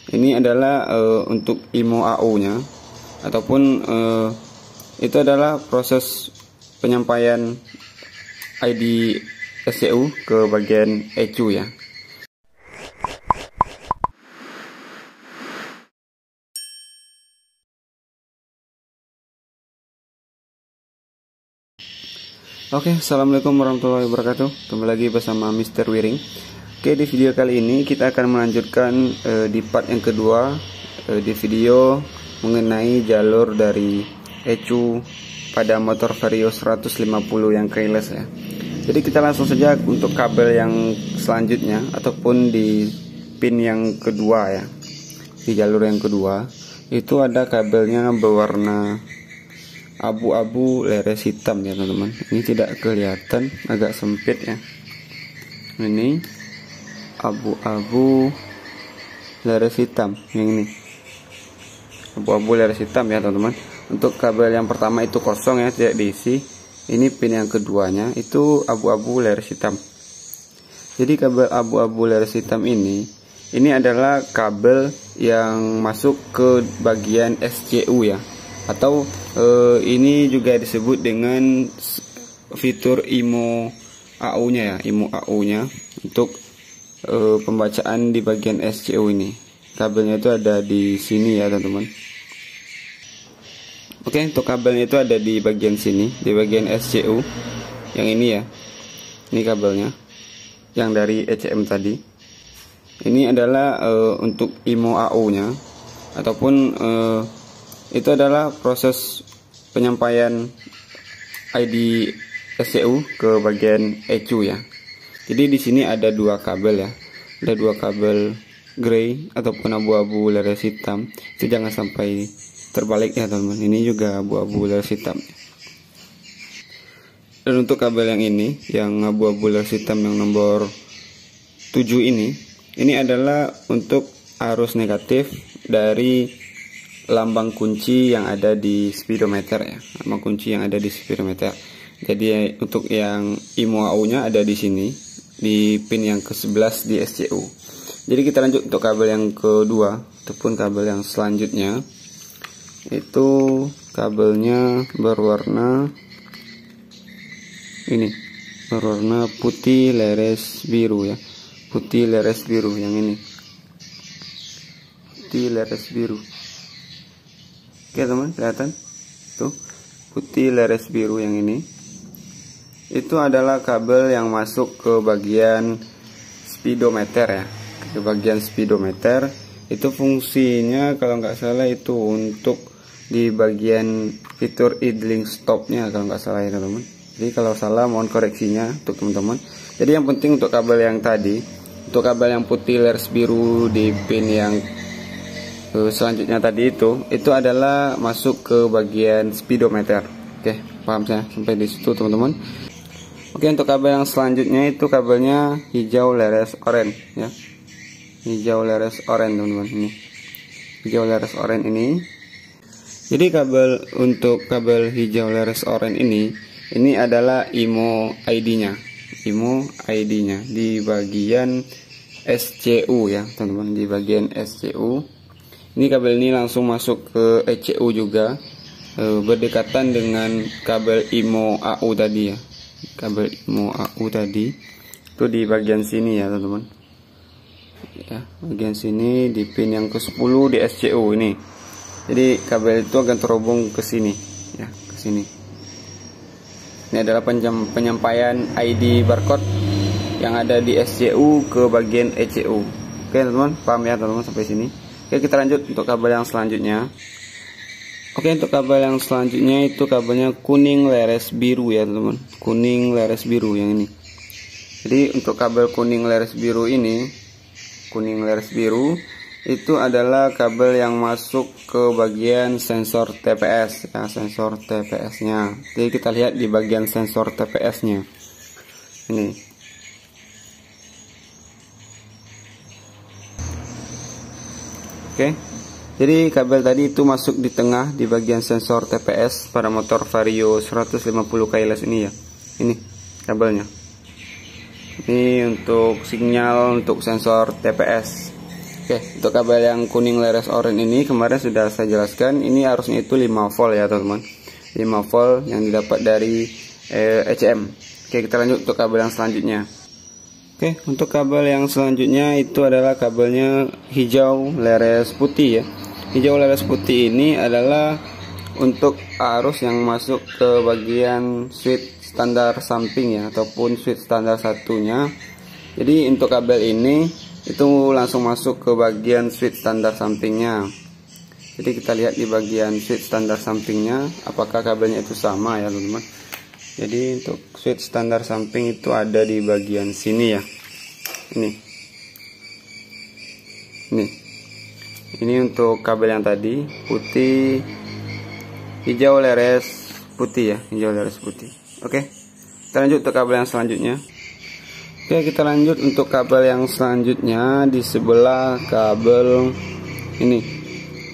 Ini adalah untuk IMO AU-nya, ataupun itu adalah proses penyampaian ID SCU ke bagian ECU ya. Oke, assalamualaikum warahmatullahi wabarakatuh. Kembali lagi bersama Mr. Wiring. Oke, di video kali ini kita akan melanjutkan di part yang kedua di video mengenai jalur dari ECU pada motor Vario 150 yang keyless ya. Jadi kita langsung saja untuk kabel yang selanjutnya ataupun di pin yang kedua ya. Di jalur yang kedua itu ada kabelnya berwarna abu-abu leres hitam ya teman-teman. Ini tidak kelihatan, agak sempit ya. Ini abu-abu leres hitam yang ini, abu-abu leres hitam ya teman-teman. Untuk kabel yang pertama itu kosong ya, tidak diisi. Ini pin yang keduanya itu abu-abu leres hitam. Jadi kabel abu-abu leres hitam ini adalah kabel yang masuk ke bagian SCU ya, atau ini juga disebut dengan fitur IMO AU-nya ya, IMO AU-nya untuk pembacaan di bagian SCU ini. Kabelnya itu ada di sini ya teman-teman. Oke, untuk kabelnya itu ada di bagian sini, di bagian SCU yang ini ya. Ini kabelnya yang dari ECM tadi. Ini adalah untuk IMO AU-nya, ataupun itu adalah proses penyampaian ID SCU ke bagian ECU ya. Jadi di sini ada dua kabel ya, ada dua kabel grey ataupun abu-abu leres hitam. Itu jangan sampai terbalik ya teman-teman. Ini juga abu-abu leres hitam. Dan untuk kabel yang ini, yang abu-abu leres hitam yang nomor 7 ini adalah untuk arus negatif dari lambang kunci yang ada di speedometer ya, lambang kunci yang ada di speedometer. Jadi untuk yang IMO AU-nya ada di sini, di pin yang ke-11 di SCU. Jadi kita lanjut untuk kabel yang kedua ataupun kabel yang selanjutnya. Itu kabelnya berwarna ini, berwarna putih leres biru ya, putih leres biru yang ini, putih leres biru. Oke teman, kelihatan tuh putih leres biru yang ini. Itu adalah kabel yang masuk ke bagian speedometer ya, ke bagian speedometer. Itu fungsinya kalau nggak salah itu untuk di bagian fitur idling stopnya kalau nggak salah ya teman-teman. Jadi kalau salah mohon koreksinya untuk teman-teman. Jadi yang penting untuk kabel yang tadi, untuk kabel yang putih leres biru di pin yang selanjutnya tadi itu adalah masuk ke bagian speedometer. Oke, paham saya sampai di situ teman-teman. Oke, untuk kabel yang selanjutnya itu kabelnya hijau leres oranye ya, hijau leres oranye teman-teman. Ini hijau leres oranye ini. Jadi untuk kabel hijau leres oranye ini adalah IMO ID-nya, IMO ID-nya di bagian SCU ya teman-teman, di bagian SCU. Ini kabel ini langsung masuk ke ECU juga, berdekatan dengan kabel IMO AU tadi ya. Kabel IMO AU tadi itu di bagian sini ya teman-teman. Ya, bagian sini di pin yang ke-10 di SCU ini. Jadi kabel itu akan terhubung ke sini ya, ke sini. Ini adalah penyampaian ID barcode yang ada di SCU ke bagian ECU. Oke teman-teman, paham ya teman-teman sampai sini. Oke, kita lanjut untuk kabel yang selanjutnya. Oke, untuk kabel yang selanjutnya itu kabelnya kuning leres biru ya teman-teman, kuning leres biru yang ini. Jadi untuk kabel kuning leres biru ini, kuning leres biru itu adalah kabel yang masuk ke bagian sensor TPS ya, sensor TPS-nya. Jadi kita lihat di bagian sensor TPS-nya ini. Oke. Jadi kabel tadi itu masuk di tengah di bagian sensor TPS pada motor Vario 150 keyless ini ya. Ini kabelnya. Ini untuk sinyal untuk sensor TPS. Oke, untuk kabel yang kuning leres oranye ini kemarin sudah saya jelaskan, ini arusnya itu 5 volt ya teman-teman. 5 volt yang didapat dari ECM. Oke, kita lanjut untuk kabel yang selanjutnya. Oke, untuk kabel yang selanjutnya itu adalah kabelnya hijau leres putih ya. Hijau leres putih ini adalah untuk arus yang masuk ke bagian switch standar samping ya, ataupun switch standar satunya. Jadi untuk kabel ini itu langsung masuk ke bagian switch standar sampingnya. Jadi kita lihat di bagian switch standar sampingnya apakah kabelnya itu sama ya teman-teman. Jadi untuk switch standar samping itu ada di bagian sini ya. Ini untuk kabel yang tadi putih, hijau leres putih ya, hijau leres putih. Oke, kita lanjut untuk kabel yang selanjutnya. Oke, kita lanjut untuk kabel yang selanjutnya. Di sebelah kabel ini,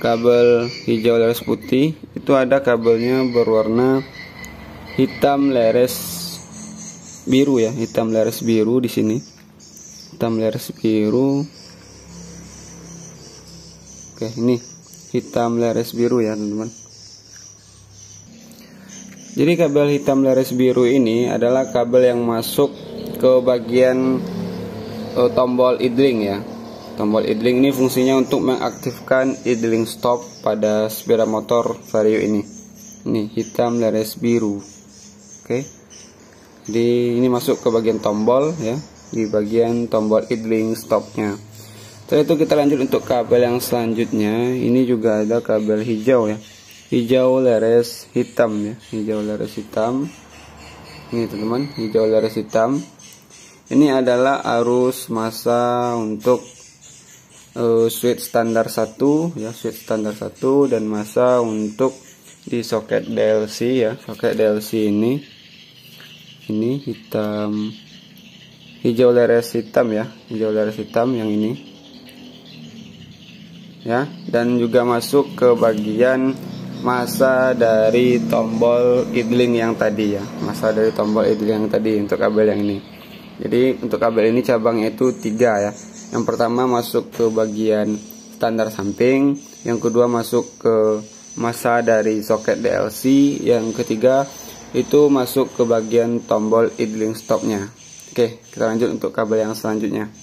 kabel hijau leres putih, itu ada kabelnya berwarna hitam leres biru ya, hitam leres biru di sini. Hitam leres biru. Oke, ini hitam leres biru ya, teman-teman. Jadi kabel hitam leres biru ini adalah kabel yang masuk ke bagian tombol idling ya. Tombol idling ini fungsinya untuk mengaktifkan idling stop pada sepeda motor Vario ini. Ini hitam leres biru. Oke. Jadi ini masuk ke bagian tombol ya, di bagian tombol idling stopnya. Setelah itu kita lanjut untuk kabel yang selanjutnya. Ini juga ada kabel hijau ya, hijau leres hitam ya, hijau leres hitam. Ini teman-teman, hijau leres hitam. Ini adalah arus massa untuk switch standar 1 ya, switch standar 1, dan massa untuk di soket DLC ya, soket DLC ini hitam, hijau leres hitam ya, hijau leres hitam yang ini ya, dan juga masuk ke bagian massa dari tombol idling yang tadi ya, massa dari tombol idling yang tadi untuk kabel yang ini. Jadi untuk kabel ini cabangnya itu 3 ya. Yang pertama masuk ke bagian standar samping, yang kedua masuk ke massa dari soket DLC, yang ketiga itu masuk ke bagian tombol idling stopnya. Oke, kita lanjut untuk kabel yang selanjutnya.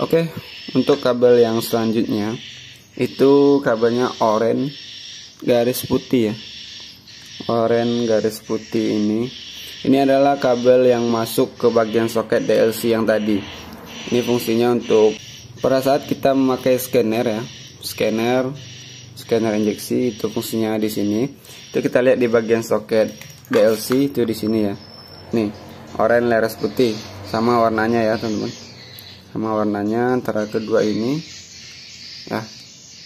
Oke, untuk kabel yang selanjutnya itu kabelnya oranye garis putih ya, oranye garis putih ini adalah kabel yang masuk ke bagian soket DLC yang tadi. Ini fungsinya untuk pada saat kita memakai scanner ya, scanner injeksi, itu fungsinya di sini. Itu kita lihat di bagian soket DLC itu di sini ya. Nih, oranye leres putih, sama warnanya ya teman-teman, sama warnanya antara kedua ini ya.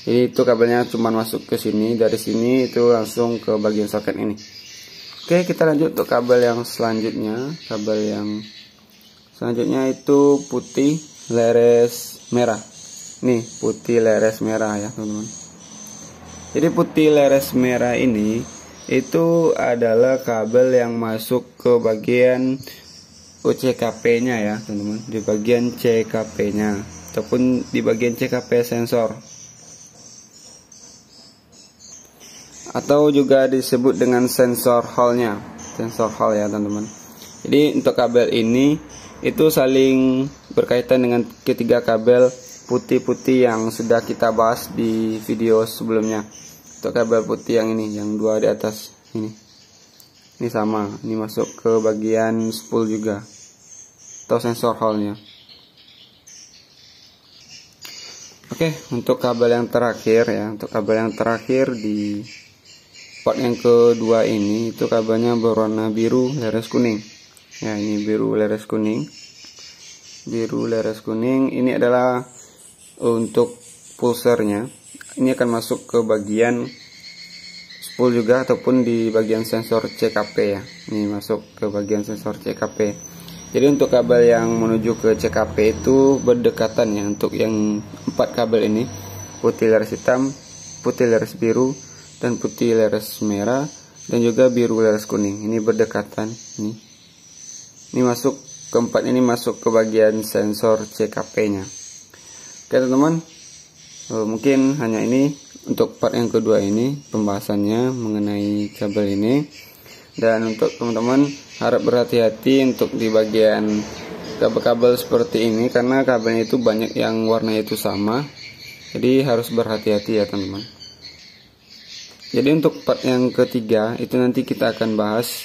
Jadi itu kabelnya cuma masuk ke sini, dari sini itu langsung ke bagian soket ini. Oke, kita lanjut untuk kabel yang selanjutnya. Kabel yang selanjutnya itu putih leres merah. Nih, putih leres merah ya teman-teman. Jadi putih leres merah ini itu adalah kabel yang masuk ke bagian CKP-nya ya teman-teman, di bagian CKP-nya ataupun di bagian CKP sensor, atau juga disebut dengan sensor hall-nya, sensor hall ya teman-teman. Jadi untuk kabel ini itu saling berkaitan dengan ketiga kabel putih-putih yang sudah kita bahas di video sebelumnya. Untuk kabel putih yang ini, yang 2 di atas ini sama, ini masuk ke bagian spool juga atau sensor hall-nya. Oke, untuk kabel yang terakhir ya, untuk kabel yang terakhir di part yang kedua ini itu kabelnya berwarna biru leres kuning. Ya, ini biru leres kuning. Biru leres kuning ini adalah untuk pulsernya. Ini akan masuk ke bagian spool juga ataupun di bagian sensor CKP ya. Ini masuk ke bagian sensor CKP. Jadi untuk kabel yang menuju ke CKP itu berdekatan ya. Untuk yang 4 kabel ini, putih leres hitam, putih leres biru, dan putih leres merah, dan juga biru leres kuning. Ini berdekatan. Ini masuk keempat ini masuk ke bagian sensor CKP-nya. Oke teman-teman, mungkin hanya ini untuk part yang kedua ini pembahasannya mengenai kabel ini. Dan untuk teman-teman harap berhati-hati untuk di bagian kabel-kabel seperti ini, karena kabelnya itu banyak yang warnanya itu sama, jadi harus berhati-hati ya teman-teman. Jadi untuk part yang ketiga itu nanti kita akan bahas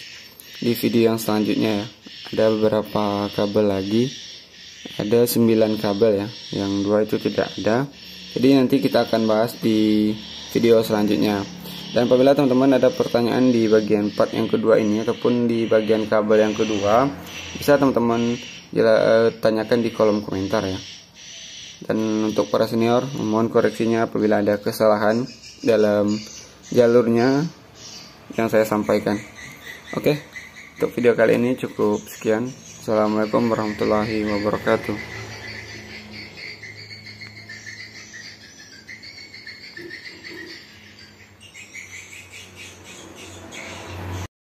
di video yang selanjutnya ya. Ada beberapa kabel lagi, ada 9 kabel ya, yang 2 itu tidak ada. Jadi nanti kita akan bahas di video selanjutnya. Dan apabila teman-teman ada pertanyaan di bagian part yang kedua ini ataupun di bagian kabel yang kedua, bisa teman-teman tanyakan di kolom komentar ya. Dan untuk para senior, mohon koreksinya apabila ada kesalahan dalam jalurnya yang saya sampaikan. Oke, untuk video kali ini cukup sekian. Assalamualaikum warahmatullahi wabarakatuh.